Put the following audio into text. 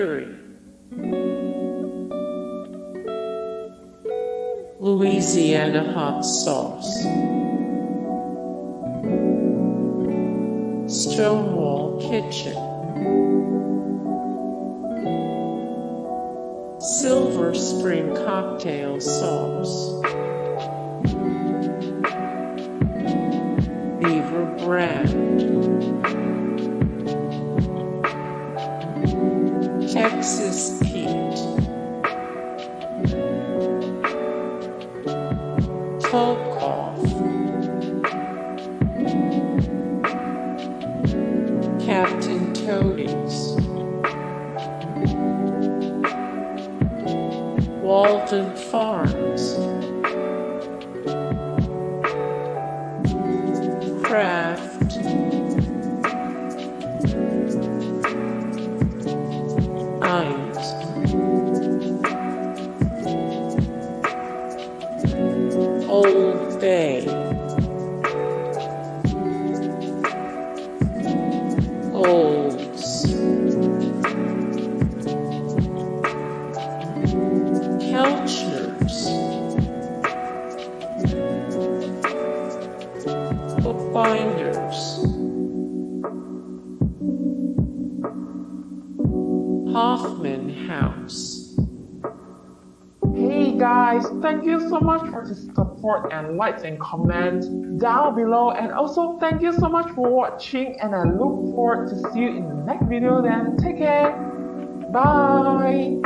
Fieri, Louisiana Hot Sauce, Stonewall Kitchen, Silver Spring Cocktail Sauce, Beaver Brand, Texas Pete, Tulkoff, Captain Toady's, Walden Farms, Kraft, Heinz, Old Bay, Olds, Kelchners, Bookbinders, Hoffman House. Hey guys, thank you so much for the support and likes and comments down below, and also thank you so much for watching, and I look forward to see you in the next video. Then take care, bye.